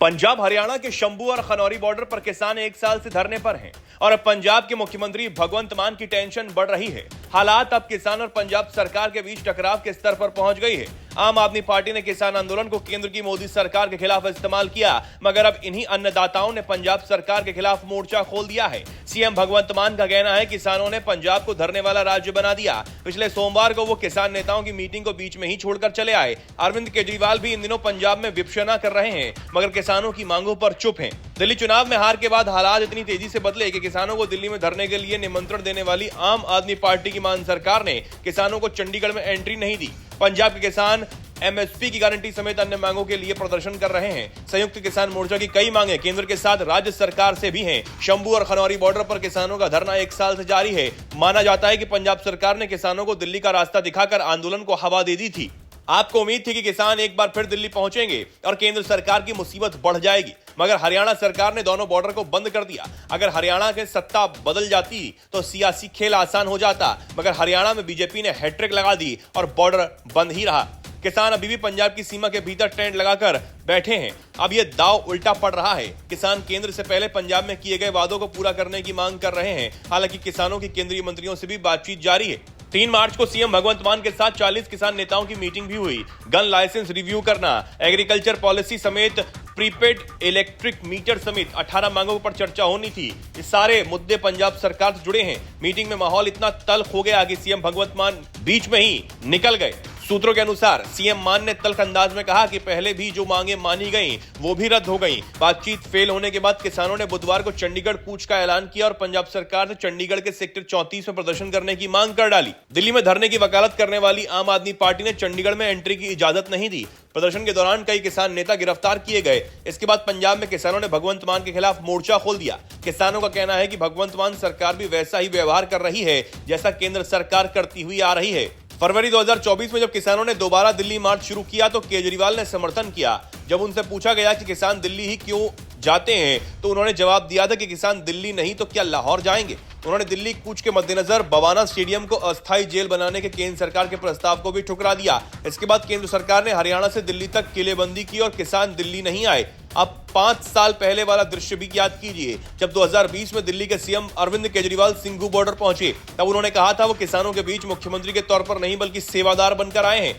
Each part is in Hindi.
पंजाब हरियाणा के शंभू और खनौरी बॉर्डर पर किसान एक साल से धरने पर हैं और अब पंजाब के मुख्यमंत्री भगवंत मान की टेंशन बढ़ रही है। हालात अब किसान और पंजाब सरकार के बीच टकराव के स्तर पर पहुंच गई है। आम आदमी पार्टी ने किसान आंदोलन को केंद्र की मोदी सरकार के खिलाफ इस्तेमाल किया, मगर अब इन्हीं अन्नदाताओं ने पंजाब सरकार के खिलाफ मोर्चा खोल दिया है। सीएम भगवंत मान का कहना है किसानों ने पंजाब को धरने वाला राज्य बना दिया। पिछले सोमवार को वो किसान नेताओं की मीटिंग को बीच में ही छोड़कर चले आए। अरविंद केजरीवाल भी इन दिनों पंजाब में विपक्षना कर रहे हैं, मगर किसानों की मांगों पर चुप हैं। दिल्ली चुनाव में हार के बाद हालात इतनी तेजी से बदले कि किसानों को दिल्ली में धरने के लिए निमंत्रण देने वाली आम आदमी पार्टी की मान सरकार ने किसानों को चंडीगढ़ में एंट्री नहीं दी। पंजाब के किसान एमएसपी की गारंटी समेत अन्य मांगों के लिए प्रदर्शन कर रहे हैं। संयुक्त किसान मोर्चा की कई मांगे केंद्र के साथ राज्य सरकार से भी हैं। शंभू और खनौरी बॉर्डर पर किसानों का धरना एक साल से जारी है। माना जाता है कि पंजाब सरकार ने किसानों को दिल्ली का रास्ता दिखाकर आंदोलन को हवा दे दी थी। आपको उम्मीद थी कि किसान एक बार फिर दिल्ली पहुंचेंगे और केंद्र सरकार की मुसीबत बढ़ जाएगी, मगर हरियाणा सरकार ने दोनों बॉर्डर को बंद कर दिया। अगर हरियाणा के सत्ता बदल जाती तो सियासी खेल आसान हो जाता, मगर हरियाणा में बीजेपी ने हैट्रिक लगा दी और बॉर्डर बंद ही रहा। किसान अभी भी पंजाब की सीमा के भीतर टेंट लगाकर बैठे हैं। अब यह दांव उल्टा पड़ रहा है। किसान केंद्र से पहले पंजाब में किए गए वादों को पूरा करने की मांग कर रहे हैं। हालांकि किसानों की केंद्रीय मंत्रियों से भी बातचीत जारी है। 3 मार्च को सीएम भगवंत मान के साथ 40 किसान नेताओं की मीटिंग भी हुई। गन लाइसेंस रिव्यू करना, एग्रीकल्चर पॉलिसी समेत प्रीपेड इलेक्ट्रिक मीटर समेत 18 मांगों पर चर्चा होनी थी। ये सारे मुद्दे पंजाब सरकार से जुड़े हैं। मीटिंग में माहौल इतना तल्ख हो गया कि सीएम भगवंत मान बीच में ही निकल गए। सूत्रों के अनुसार सीएम मान ने तल्ख अंदाज में कहा कि पहले भी जो मांगे मानी गईं, वो भी रद्द हो गईं। बातचीत फेल होने के बाद किसानों ने बुधवार को चंडीगढ़ कूच का ऐलान किया और पंजाब सरकार से चंडीगढ़ के सेक्टर 34 में प्रदर्शन करने की मांग कर डाली। दिल्ली में धरने की वकालत करने वाली आम आदमी पार्टी ने चंडीगढ़ में एंट्री की इजाजत नहीं दी। प्रदर्शन के दौरान कई किसान नेता गिरफ्तार किए गए। इसके बाद पंजाब में किसानों ने भगवंत मान के खिलाफ मोर्चा खोल दिया। किसानों का कहना है कि भगवंत मान सरकार भी वैसा ही व्यवहार कर रही है जैसा केंद्र सरकार करती हुई आ रही है। फरवरी 2024 में जब किसानों ने दोबारा दिल्ली मार्च शुरू किया तो केजरीवाल ने समर्थन किया। जब उनसे पूछा गया कि किसान दिल्ली ही क्यों जाते हैं तो उन्होंने जवाब दिया था कि किसान दिल्ली नहीं तो क्या लाहौर जाएंगे। उन्होंने दिल्ली कूच के मद्देनजर बवाना स्टेडियम को अस्थायी जेल बनाने के केंद्र सरकार के प्रस्ताव को भी ठुकरा दिया। इसके बाद केंद्र सरकार ने हरियाणा से दिल्ली तक किलेबंदी की और किसान दिल्ली नहीं आए। अब 5 साल पहले वाला दृश्य भी याद कीजिए, जब 2020 में दिल्ली के सीएम अरविंद केजरीवाल सिंघू बॉर्डर पहुंचे। तब उन्होंने कहा था वो किसानों के बीच मुख्यमंत्री के तौर पर नहीं बल्कि सेवादार बनकर आए हैं।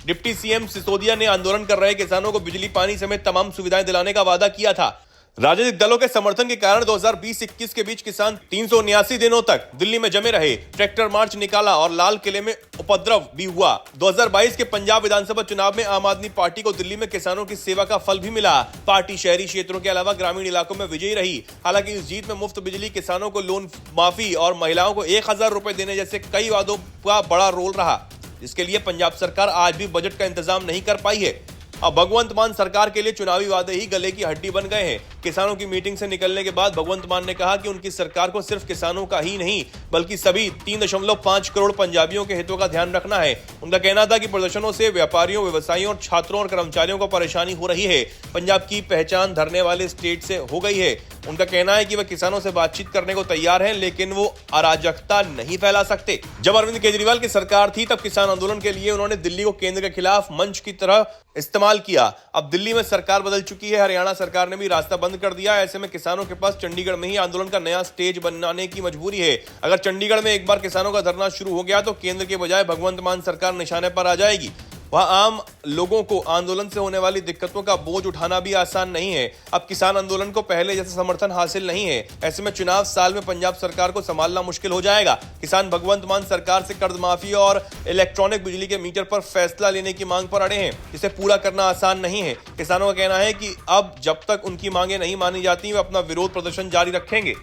डिप्टी सीएम सिसोदिया ने आंदोलन कर रहे किसानों को बिजली पानी समेत तमाम सुविधाएं दिलाने का वादा किया था। राजनीतिक दलों के समर्थन के कारण 2020-21 के बीच किसान 379 दिनों तक दिल्ली में जमे रहे। ट्रैक्टर मार्च निकाला और लाल किले में उपद्रव भी हुआ। 2022 के पंजाब विधानसभा चुनाव में आम आदमी पार्टी को दिल्ली में किसानों की सेवा का फल भी मिला। पार्टी शहरी क्षेत्रों के अलावा ग्रामीण इलाकों में विजयी रही। हालांकि इस जीत में मुफ्त बिजली, किसानों को लोन माफी और महिलाओं को 1000 रुपए देने जैसे कई वादों का बड़ा रोल रहा, जिसके लिए पंजाब सरकार आज भी बजट का इंतजाम नहीं कर पाई है। अब भगवंत मान सरकार के लिए चुनावी वादे ही गले की हड्डी बन गए हैं। किसानों की मीटिंग से निकलने के बाद भगवंत मान ने कहा कि उनकी सरकार को सिर्फ किसानों का ही नहीं बल्कि सभी 3.5 करोड़ पंजाबियों के हितों का ध्यान रखना है। उनका कहना था कि प्रदर्शनों से व्यापारियों, व्यवसायियों और छात्रों और कर्मचारियों को परेशानी हो रही है। पंजाब की पहचान धरने वाले स्टेट से हो गई है। उनका कहना है कि वह किसानों से बातचीत करने को तैयार हैं, लेकिन वो अराजकता नहीं फैला सकते। जब अरविंद केजरीवाल की सरकार थी तब किसान आंदोलन के लिए उन्होंने दिल्ली को केंद्र के खिलाफ मंच की तरह इस्तेमाल किया। अब दिल्ली में सरकार बदल चुकी है, हरियाणा सरकार ने भी रास्ता बंद कर दिया। ऐसे में किसानों के पास चंडीगढ़ में ही आंदोलन का नया स्टेज बनाने की मजबूरी है। अगर चंडीगढ़ में एक बार किसानों का धरना शुरू हो गया तो केंद्र के बजाय भगवंत मान सरकार निशाने पर आ जाएगी। वहां आम लोगों को आंदोलन से होने वाली दिक्कतों का बोझ उठाना भी आसान नहीं है। अब किसान आंदोलन को पहले जैसा समर्थन हासिल नहीं है। ऐसे में चुनाव साल में पंजाब सरकार को संभालना मुश्किल हो जाएगा। किसान भगवंत मान सरकार से कर्ज माफी और इलेक्ट्रॉनिक बिजली के मीटर पर फैसला लेने की मांग पर अड़े हैं। इसे पूरा करना आसान नहीं है। किसानों का कहना है कि अब जब तक उनकी मांगे नहीं मानी जाती वे अपना विरोध प्रदर्शन जारी रखेंगे।